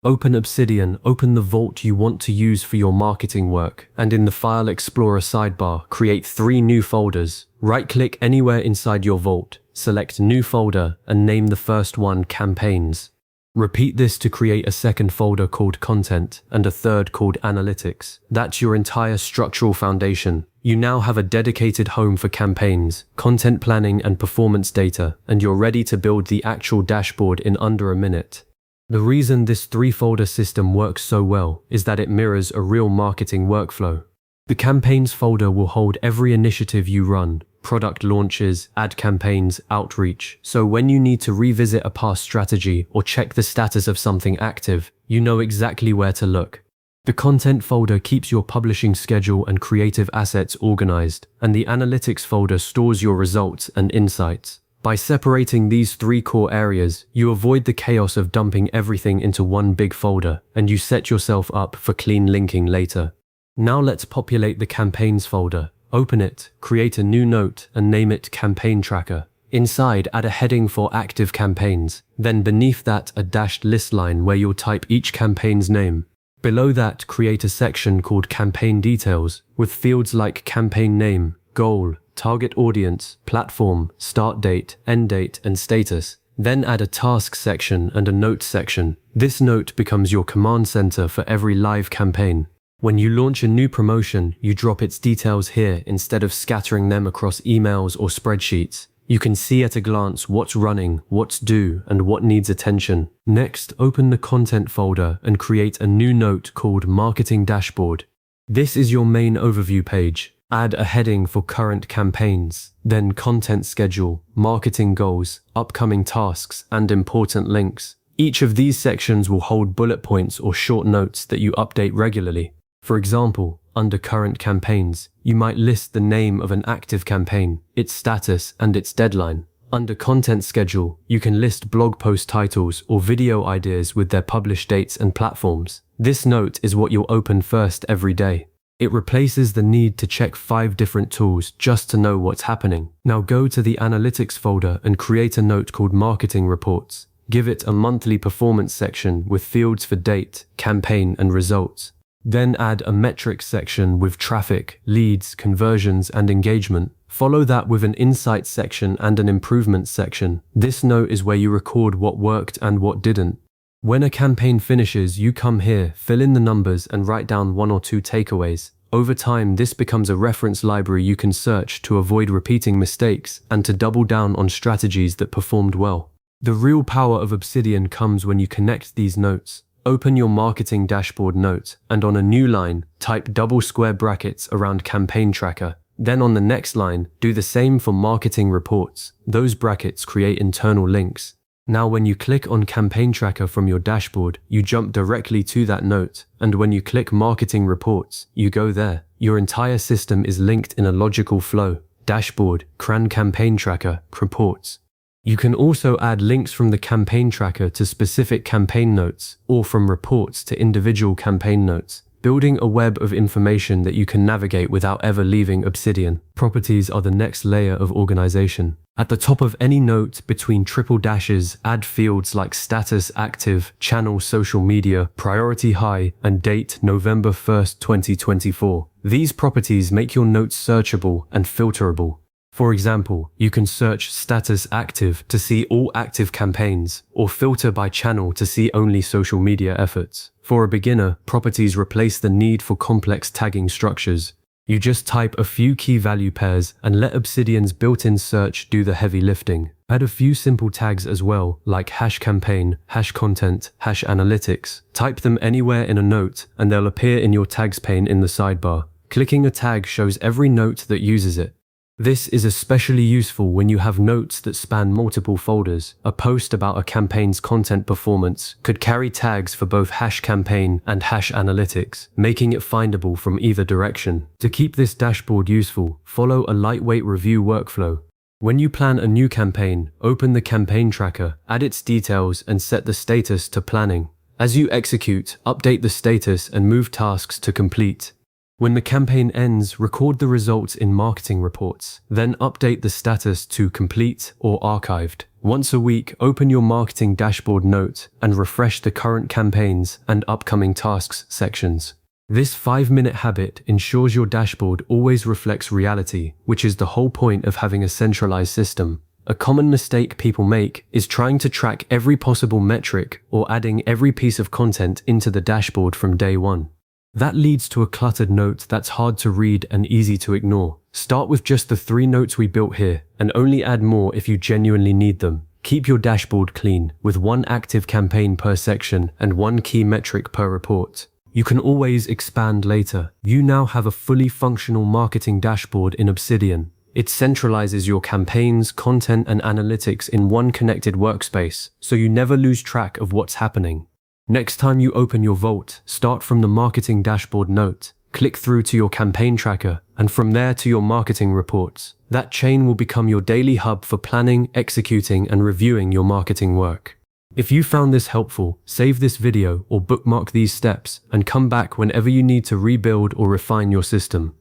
Open Obsidian, open the vault you want to use for your marketing work, and in the File Explorer sidebar, create 3 new folders. Right-click anywhere inside your vault, select New Folder, and name the first one Campaigns. Repeat this to create a second folder called Content and a third called Analytics. That's your entire structural foundation. You now have a dedicated home for campaigns, content planning, and performance data, and you're ready to build the actual dashboard in under a minute. The reason this 3-folder system works so well is that it mirrors a real marketing workflow. The Campaigns folder will hold every initiative you run, product launches, ad campaigns, outreach, so when you need to revisit a past strategy or check the status of something active, you know exactly where to look. The Content folder keeps your publishing schedule and creative assets organized, and the Analytics folder stores your results and insights. By separating these 3 core areas, you avoid the chaos of dumping everything into one big folder, and you set yourself up for clean linking later. Now let's populate the Campaigns folder. Open it, create a new note, and name it Campaign Tracker. Inside, add a heading for active campaigns. Then beneath that, a dashed list line where you'll type each campaign's name. Below that, create a section called Campaign Details, with fields like campaign name, goal, target audience, platform, start date, end date, and status. Then add a task section and a note section. This note becomes your command center for every live campaign. When you launch a new promotion, you drop its details here instead of scattering them across emails or spreadsheets. You can see at a glance what's running, what's due, and what needs attention. Next, open the Content folder and create a new note called Marketing Dashboard. This is your main overview page. Add a heading for current campaigns, then content schedule, marketing goals, upcoming tasks, and important links. Each of these sections will hold bullet points or short notes that you update regularly. For example, under current campaigns, you might list the name of an active campaign, its status, and its deadline. Under content schedule, you can list blog post titles or video ideas with their published dates and platforms. This note is what you'll open first every day. It replaces the need to check 5 different tools just to know what's happening. Now go to the Analytics folder and create a note called Marketing Reports. Give it a monthly performance section with fields for date, campaign, and results. Then add a metrics section with traffic, leads, conversions, and engagement. Follow that with an insights section and an improvements section. This note is where you record what worked and what didn't. When a campaign finishes, you come here, fill in the numbers, and write down 1 or 2 takeaways. Over time, this becomes a reference library you can search to avoid repeating mistakes and to double down on strategies that performed well. The real power of Obsidian comes when you connect these notes. Open your marketing dashboard note, and on a new line, type double square brackets around Campaign Tracker. Then on the next line, do the same for marketing reports. Those brackets create internal links. Now when you click on Campaign Tracker from your dashboard, you jump directly to that note, and when you click Marketing Reports, you go there. Your entire system is linked in a logical flow. Dashboard, Campaign Tracker, Reports. You can also add links from the Campaign Tracker to specific campaign notes, or from reports to individual campaign notes, building a web of information that you can navigate without ever leaving Obsidian. Properties are the next layer of organization. At the top of any note, between triple dashes, add fields like status active, channel social media, priority high, and date November 1st, 2024. These properties make your notes searchable and filterable. For example, you can search status active to see all active campaigns, or filter by channel to see only social media efforts. For a beginner, properties replace the need for complex tagging structures. You just type a few key value pairs and let Obsidian's built-in search do the heavy lifting. Add a few simple tags as well, like #campaign, #content, #analytics. Type them anywhere in a note and they'll appear in your tags pane in the sidebar. Clicking a tag shows every note that uses it. This is especially useful when you have notes that span multiple folders. A post about a campaign's content performance could carry tags for both #campaign and #analytics, making it findable from either direction. To keep this dashboard useful, follow a lightweight review workflow. When you plan a new campaign, open the Campaign Tracker, add its details, and set the status to planning. As you execute, update the status and move tasks to complete. When the campaign ends, record the results in marketing reports, then update the status to complete or archived. Once a week, open your marketing dashboard note and refresh the current campaigns and upcoming tasks sections. This 5-minute habit ensures your dashboard always reflects reality, which is the whole point of having a centralized system. A common mistake people make is trying to track every possible metric or adding every piece of content into the dashboard from day one. That leads to a cluttered note that's hard to read and easy to ignore. Start with just the 3 notes we built here, and only add more if you genuinely need them. Keep your dashboard clean, with 1 active campaign per section and 1 key metric per report. You can always expand later. You now have a fully functional marketing dashboard in Obsidian. It centralizes your campaigns, content, and analytics in one connected workspace, so you never lose track of what's happening. Next time you open your Vault, start from the marketing dashboard note, click through to your campaign tracker, and from there to your marketing reports. That chain will become your daily hub for planning, executing, and reviewing your marketing work. If you found this helpful, save this video or bookmark these steps and come back whenever you need to rebuild or refine your system.